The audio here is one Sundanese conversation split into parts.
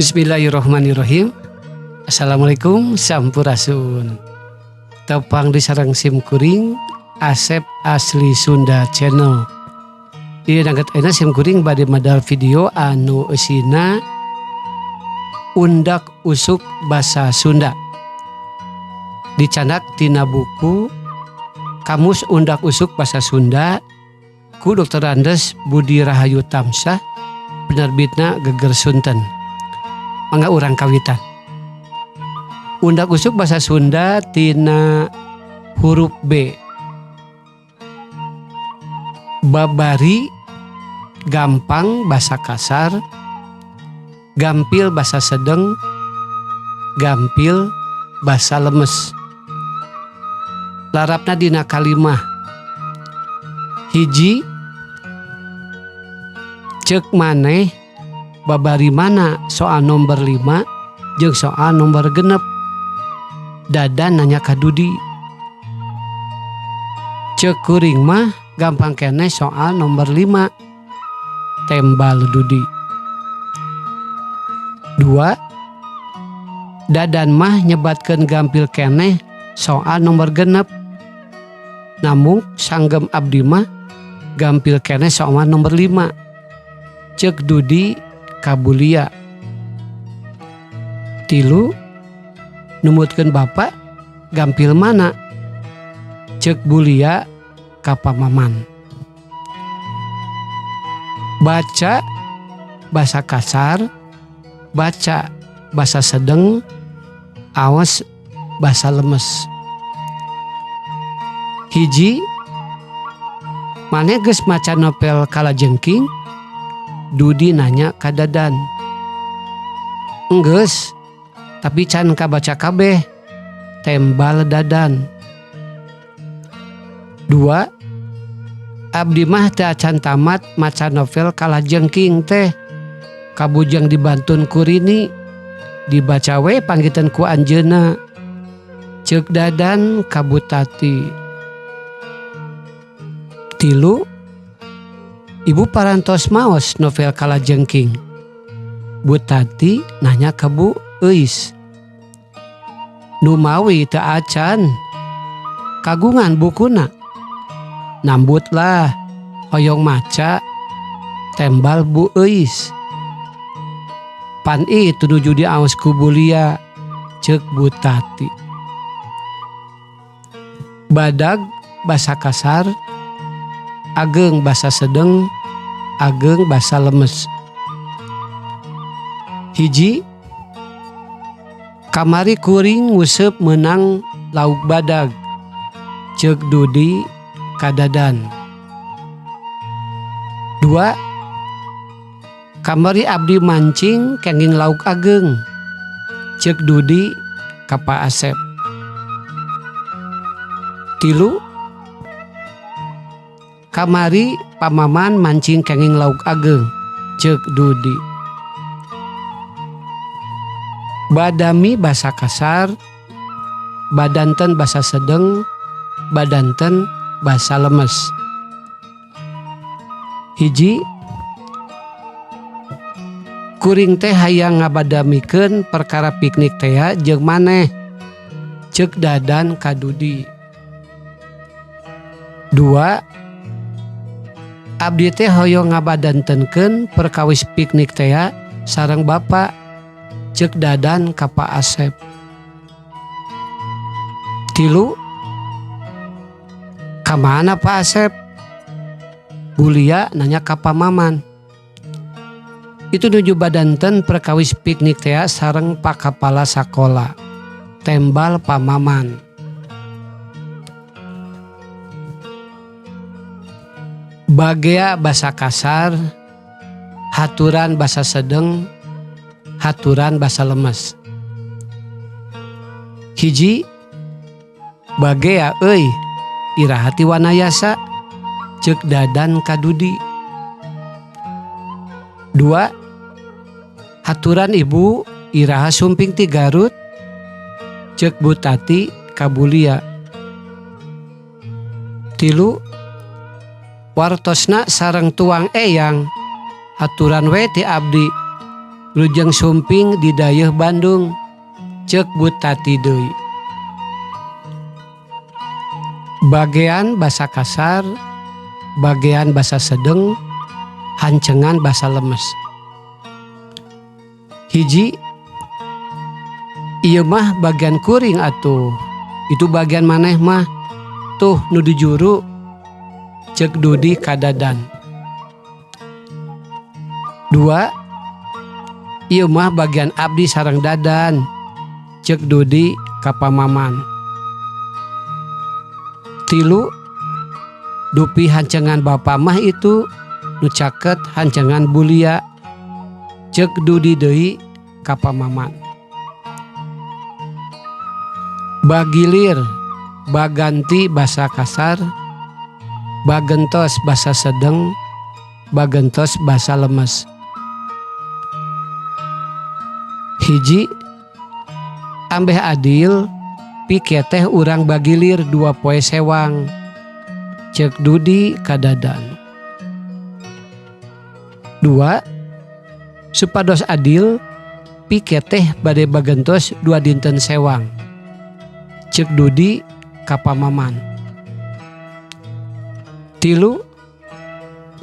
Bismillahirrahmanirrahim. Assalamualaikum sampurasun. Tepang disarang simkuring Asep Asli Sunda Channel. Di nangkat enak simkuring bade modal video anu eusina undak usuk basa Sunda. Dicanak tina buku Kamus Undak Usuk Basa Sunda ku Dr. Andes Budi Rahayu Tamsah, penerbitna Geger Sunten. Mangga urang kawitan. Undak usuk basa Sunda tina huruf B. Babari gampang basa kasar, gampil basa sedeng, gampil basa lemes. Larapna dina kalimah hiji cek maneh babari mana soal nomor 5 jeung soal nomor 6. Dadan nanya ka Dudi. Cek kuring mah gampang keneh soal nomor 5. Tembal Dudi. 2. Dadan mah nyebatkeun gampil keneh soal nomor 6. Namung sanggem abdi mah gampil keneh soal nomor 5. Cek Dudi kabulia. 3. Numutkeun bapak gampil mana? Cek bulia ka pamaman. Baca basa kasar, baca basa sedeng, awas basa lemes. Hiji maneh geus maca novel Kalajengking? Dudi nanya ka Dadan. Enggeus, tapi can kabaca kabeh. Tembal Dadan. 2. Abdi mah teu acan tamat maca novel Kalajengking teh. Kabujang dibantun ku Rini. Dibaca we panggiteun ku anjeunna. Ceuk Dadan ka Butati. 3. Ibu parantos maos novel Kalajengking. Butati nanya ke Bu Eis. Nu mawi teu acan. Kagungan bukuna. Nambutlah hoyong maca. Tembal Bu Eis. Pan itu nuju diaos ku bulia. Ceuk Butati. Badag basa kasar, ageng basa sedeng, ageng basa lemes. Hiji kamari kuring nguseup meunang lauk badag. Ceuk Dudi ka Dadan. 2. Kamari abdi mancing kenging lauk ageng. Ceuk Dudi ka Pa Asep. 3. Kamari pamaman mancing kenging lauk ageng. Ceuk Dudi. Badami basa kasar, badanten basa sedeng, badanten basa lemes. Hiji kuring teh hayang ngabadamikeun perkara piknik teh jeung maneh. Ceuk Dadan ka Dudi. 2. Abdi teh hoyong ngabadantenkeun perkawis piknik teh sareng Bapak. Ceuk Dadan ka Pa Asep. 3. Kamana Pa Asep? Bulia nanya ka pamaman. Itu nuju badanten perkawis piknik teh sareng Pak Kapala Sakola. Tembal pamaman. Bagea basa kasar, haturan basa sedeng, haturan basa lemes. Hiji bagea euy irahati wanayasa. Ceuk Dadan ka Dudi. 2. Haturan ibu iraha sumping ti Garut. Ceuk Butati ka Bulia. 3. Wartosna sareng tuang eyang haturan we ti abdi. Lujeng sumping di dayeuh Bandung, ceuk Butati deui. Bagean basa kasar, bagean basa sedeng, hancengan basa lemes. Hiji, ieu mah bagian kuring atuh. Itu bagian maneh mah? Tuh nu di juru, ceuk Dudi ka Dadan. 2, ieu mah bagian abdi sareng Dadan, ceuk Dudi ka Pamaman. 3, dupi hancengan bapa mah itu nu caket hancengan bulia, ceuk Dudi deui ka Pamaman. Bagilir, baganti basa kasar, bagentos basa sedeng, bagentos basa lemes. Hiji, ambeh adil pike teh urang bagilir 2 poe sewang, ceuk Dudi ka Dadan. 2, supados adil pike teh bade bagentos 2 dinten sewang, ceuk Dudi ka Pamaman. 3,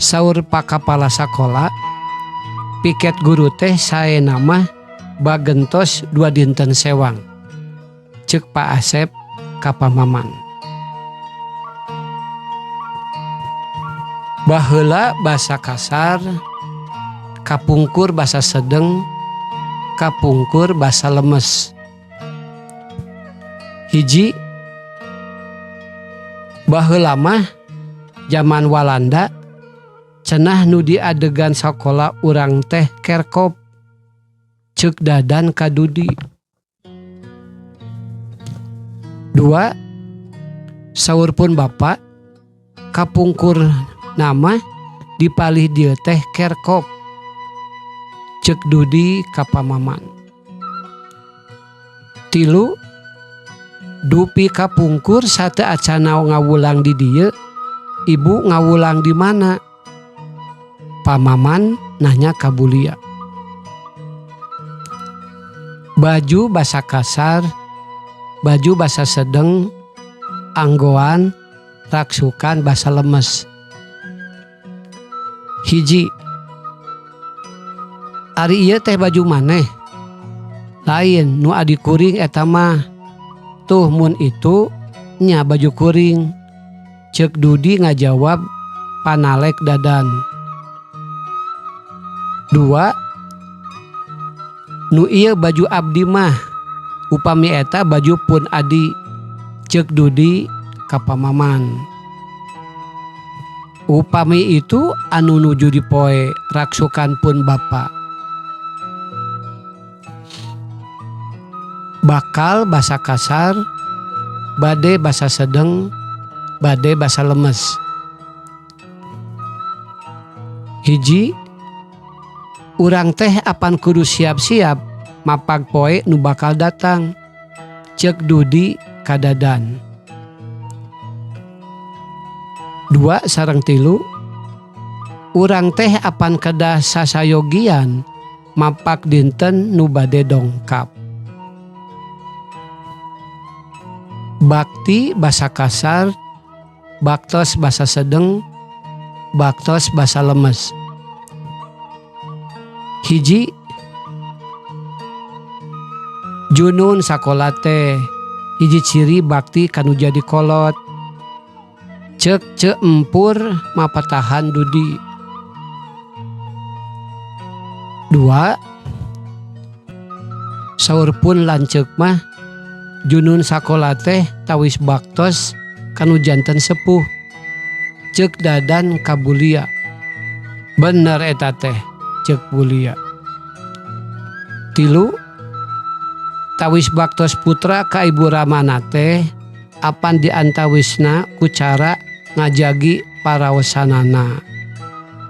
saur pakapala sakola piket guru teh saena mah bagentos 2 dinten sewang, ceuk Pak Asep ka Pamaman. Baheula basa kasar, kapungkur basa sedeng, kapungkur basa lemes. Hiji, baheula mah zaman Walanda cenah nu di adegan sakola urang teh kerkop, ceuk Dadan ka Dudi. 2, saurpun bapa kapungkur nama dipalih dieu teh kerkop, ceuk Dudi ka Pamaman. 3, dupi kapungkur sate acana ngawulang di dieu, ibu ngawulang di mana? Pamaman nanya ka bulia. Baju basa kasar, baju basa sedeng, anggoan, raksukan basa lemes. Hiji, ari ieu teh baju maneh? Lain, nu adi kuring eta mah. Tuh mun itu nya baju kuring, ceuk Dudi ngajawab panalek Dadan. 2, nu ieu baju abdi mah, upami eta baju pun adi, ceuk Dudi ka Pamaman. Upami itu anu nuju dipoe raksukan pun bapa. Bakal basa kasar, bade basa sedeng, bade basa lemes. Hiji, urang teh apan kudu siap-siap mapag poe nu bakal datang, ceuk Dudi ka Dadan. 2 sareng 3, urang teh apan kedah sasayogian mapag dinten nu bade dongkap. Bakti basa kasar, baktos basa sedeng, baktos basa lemes. Hiji, junun sakola teh hiji ciri bakti kanu jadi kolot, ceuk empur mapatahan Dudi. 2, saurpun lanceuk mah junun sakola teh tawis baktos kanu janten sepuh, ceuk Dadan ka bulia. Bener eta teh, ceuk bulia. 3, tawis baktos putra ka ibu ramana teh apan diantawisna ku cara ngajagi paraosanana,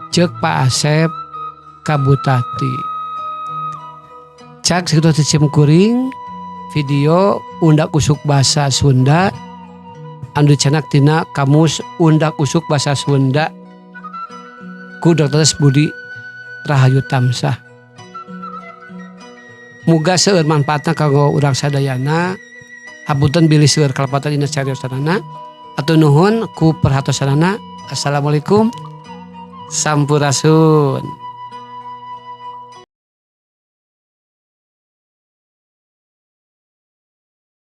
ceuk Pak Asep ka Butati. Cak sakitu cicim kuring video undak usuk basa Sunda anu dicenak tina kamus undak usuk basa Sunda ku Dr. Budi Rahayu Tamsah. muga seueur manfaatna kanggo urang sadayana. Hapunten bilih seueur kalepatan dina cariosanana. Atur nuhun ku perhatosanana. Assalamualaikum. Sampurasun.